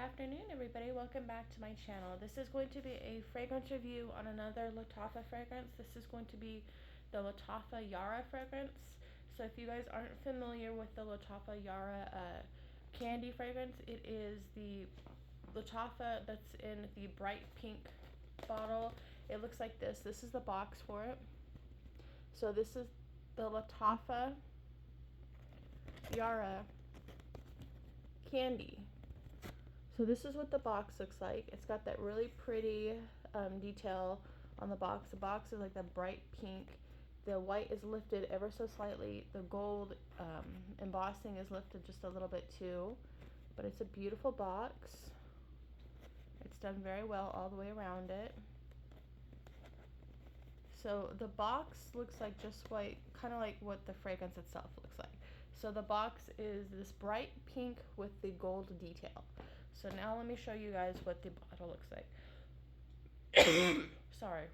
afternoon, everybody. Welcome back to my channel. This is going to be a fragrance review on another Lattafa fragrance. This is going to be the Lattafa Yara fragrance. So if you guys aren't familiar with the Lattafa Yara candy fragrance, it is the Lattafa that's in the bright pink bottle. It looks like this. This is the box for it. So this is the Lattafa Yara candy. So this is what the box looks like. It's got that really pretty detail on the box. The box is like the bright pink. The white is lifted ever so slightly. The gold embossing is lifted just a little bit too. But it's a beautiful box. It's done very well all the way around it. So the box looks like just white, kind of like what the fragrance itself looks like. So the box is this bright pink with the gold detail. So now let me show you guys what the bottle looks like. Sorry.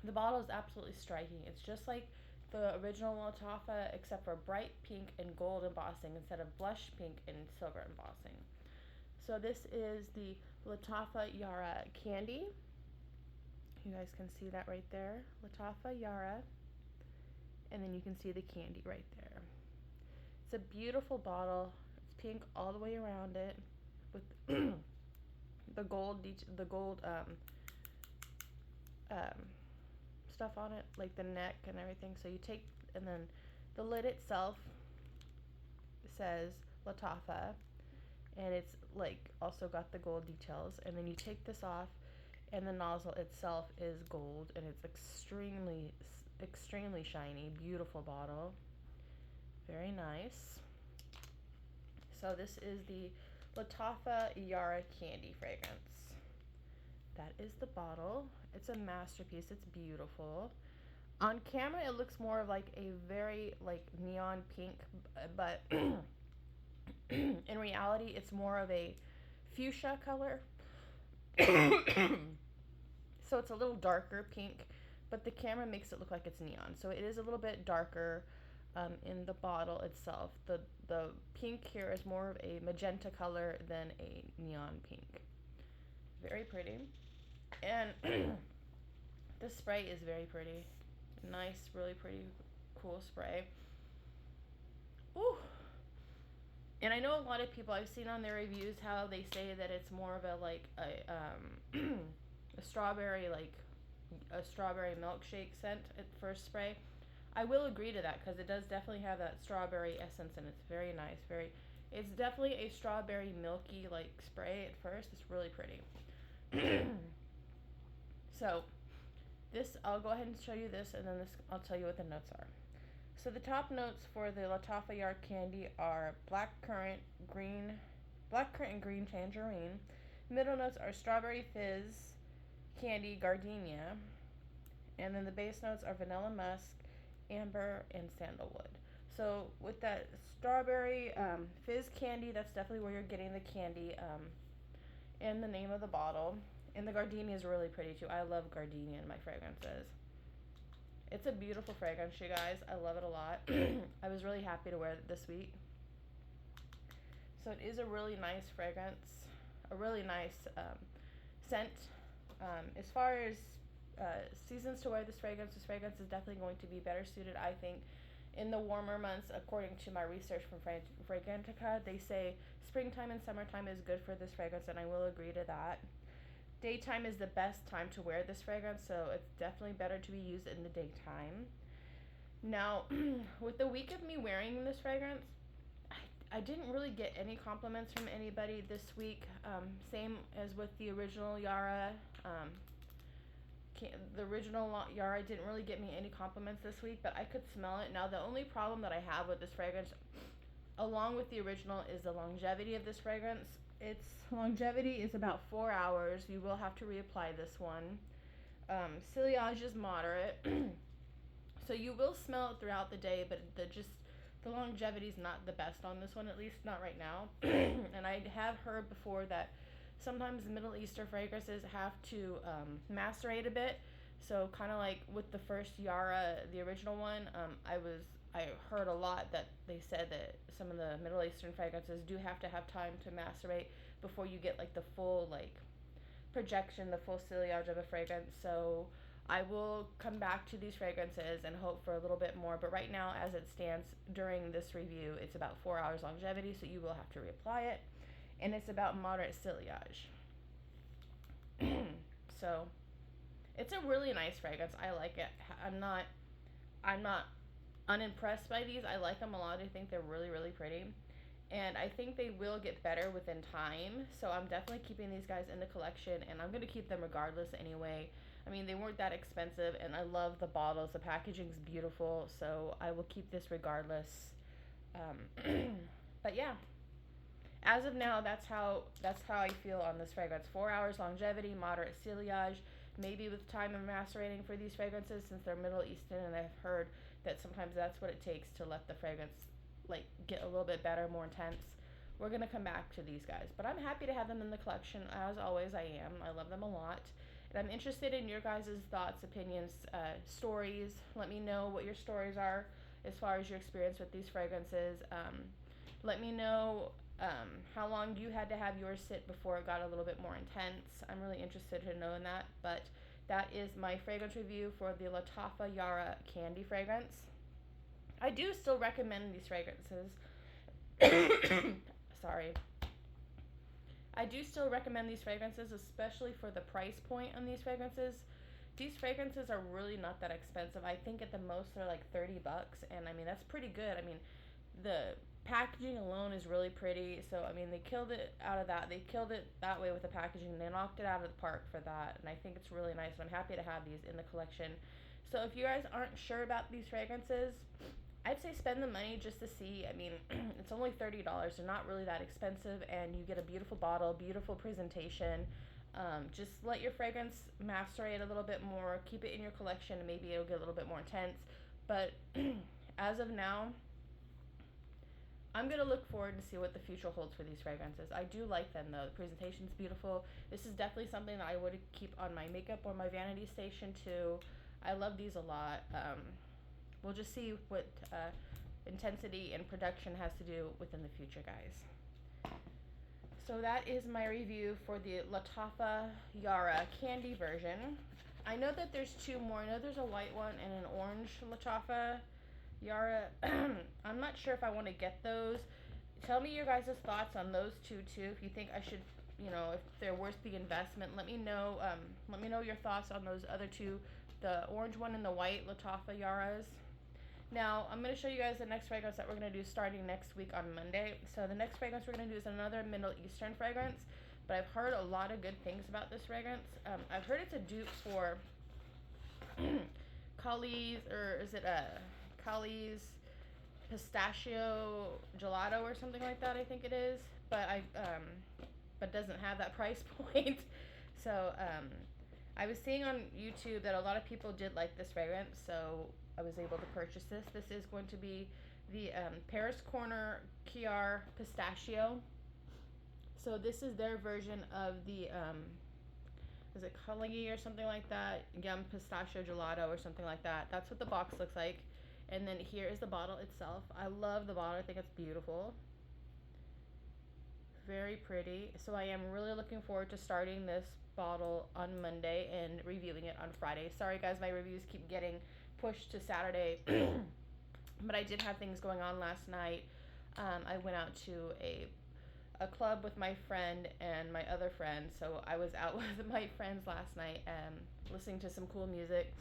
The bottle is absolutely striking. It's just like the original Lattafa, except for bright pink and gold embossing instead of blush pink and silver embossing. So this is the Lattafa Yara candy. You guys can see that right there. Lattafa Yara. And then you can see the candy right there. It's a beautiful bottle. It's pink all the way around it with the gold stuff on it, like the neck and everything. So you take, and then the lid itself says Lattafa, and it's like also got the gold details. And then you take this off, and the nozzle itself is gold, and it's extremely shiny. Beautiful bottle, very nice. So this is the Lattafa Yara candy fragrance. That is the bottle. It's a masterpiece. It's beautiful. On camera, it looks more of like a very like neon pink, but in reality, it's more of a fuchsia color. So it's a little darker pink, but the camera makes it look like it's neon. So it is a little bit darker in the bottle itself. The pink here is more of a magenta color than a neon pink. Very pretty. And the spray is very pretty. Nice, really pretty, cool spray. Ooh. And I know a lot of people, I've seen on their reviews how they say that it's more of a like a strawberry, like a strawberry milkshake scent at first spray. I will agree to that because it does definitely have that strawberry essence, and it's very nice. It's definitely a strawberry milky like spray at first. It's really pretty. So this, I'll go ahead and show you this, and then this I'll tell you what the notes are. So the top notes for the Lattafa Yara candy are blackcurrant and green tangerine. Middle notes are strawberry fizz, candy, gardenia, and then the base notes are vanilla musk, amber, and sandalwood. So with that strawberry fizz candy, that's definitely where you're getting the candy in the name of the bottle. And the gardenia is really pretty too. I love gardenia in my fragrances. It's a beautiful fragrance, you guys. I love it a lot. I was really happy to wear it this week. So it is a really nice fragrance, a really nice scent. As far as seasons to wear this fragrance is definitely going to be better suited, I think, in the warmer months. According to my research from Fragrantica, they say springtime and summertime is good for this fragrance, and I will agree to that. Daytime is the best time to wear this fragrance, so it's definitely better to be used in the daytime. Now, with the week of me wearing this fragrance, I didn't really get any compliments from anybody this week. Same as with the original Yara. The original Yara didn't really get me any compliments this week, but I could smell it. Now, the only problem that I have with this fragrance, along with the original, is the longevity of this fragrance. Its longevity is about 4 hours. You will have to reapply this one. Sillage is moderate. So you will smell it throughout the day, but the longevity is not the best on this one, at least not right now. And I have heard before that sometimes Middle Eastern fragrances have to macerate a bit. So kind of like with the first Yara, the original one, I was I heard a lot that they said that some of the Middle Eastern fragrances do have to have time to macerate before you get like the full like projection, the full sillage of a fragrance. So I will come back to these fragrances and hope for a little bit more. But right now, as it stands during this review, it's about 4 hours longevity, so you will have to reapply it. And it's about moderate sillage. So it's a really nice fragrance. I like it. I'm not unimpressed by these. I like them a lot. I think they're really, really pretty. And I think they will get better within time. So I'm definitely keeping these guys in the collection, and I'm going to keep them regardless anyway. I mean, they weren't that expensive, and I love the bottles. The packaging's beautiful, so I will keep this regardless. But yeah, as of now, that's how I feel on this fragrance. 4 hours longevity, moderate sillage, maybe with time and macerating for these fragrances since they're Middle Eastern, and I've heard that sometimes that's what it takes to let the fragrance like get a little bit better, more intense. We're gonna come back to these guys, but I'm happy to have them in the collection. As always, I am. I love them a lot, and I'm interested in your guys' thoughts, opinions, stories. Let me know what your stories are as far as your experience with these fragrances. Let me know how long you had to have yours sit before it got a little bit more intense. I'm really interested to know in that. But that is my fragrance review for the Lattafa Yara Candy fragrance. I do still recommend these fragrances. Sorry. I do still recommend these fragrances, especially for the price point on these fragrances. These fragrances are really not that expensive. I think at the most they're like $30, and I mean that's pretty good. I mean, the packaging alone is really pretty. So I mean, they killed it out of that. They killed it that way with the packaging. They knocked it out of the park for that, and I think it's really nice. And I'm happy to have these in the collection. So if you guys aren't sure about these fragrances, I'd say spend the money just to see. I mean, it's only $30. They're not really that expensive, and you get a beautiful bottle, beautiful presentation. Just let your fragrance macerate a little bit more. Keep it in your collection, and maybe it'll get a little bit more intense. But as of now, I'm going to look forward to see what the future holds for these fragrances. I do like them, though. The presentation's beautiful. This is definitely something that I would keep on my makeup or my vanity station, too. I love these a lot. We'll just see what intensity and production has to do within the future, guys. So that is my review for the Lattafa Yara candy version. I know that there's two more. I know there's a white one and an orange Lattafa Yara. I'm not sure if I want to get those. Tell me your guys' thoughts on those two too. If you think I should, if they're worth the investment, let me know. Let me know your thoughts on those other two, the orange one and the white Lattafa Yaras. Now, I'm going to show you guys the next fragrance that we're going to do starting next week on Monday. So the next fragrance we're going to do is another Middle Eastern fragrance, but I've heard a lot of good things about this fragrance. I've heard it's a dupe for Kali's, or is it Kali's Pistachio Gelato or something like that, I think it is, but but doesn't have that price point. So I was seeing on YouTube that a lot of people did like this fragrance, so I was able to purchase this. This is going to be the Paris Corner Kiar Pistachio. So this is their version of the, is it Kalagi or something like that? Yum Pistachio Gelato or something like that. That's what the box looks like. And then here is the bottle itself. I love the bottle. I think it's beautiful. Very pretty. So I am really looking forward to starting this bottle on Monday and reviewing it on Friday. Sorry guys, my reviews keep getting pushed to Saturday, but I did have things going on last night. I went out to a club with my friend and my other friend, so I was out with my friends last night listening to some cool music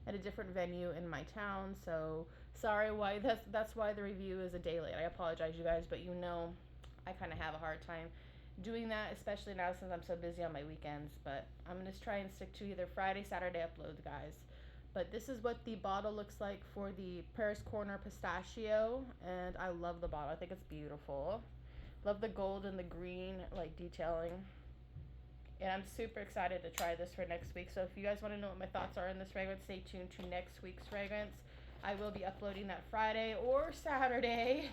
at a different venue in my town. So sorry why that's why the review is a day late. I apologize, you guys, but I kind of have a hard time doing that, especially now since I'm so busy on my weekends. But I'm gonna try and stick to either Friday, Saturday uploads, guys. But this is what the bottle looks like for the Paris Corner Pistachio, and I love the bottle. I think it's beautiful. Love the gold and the green like detailing. And I'm super excited to try this for next week. So if you guys want to know what my thoughts are in this fragrance, stay tuned to next week's fragrance. I will be uploading that Friday or Saturday,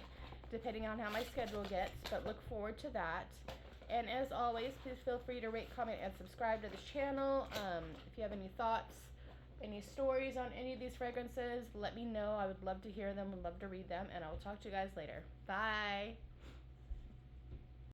depending on how my schedule gets, but look forward to that. And as always, please feel free to rate, comment, and subscribe to this channel. If you have any thoughts, any stories on any of these fragrances, let me know. I would love to hear them, would love to read them, and I will talk to you guys later. Bye.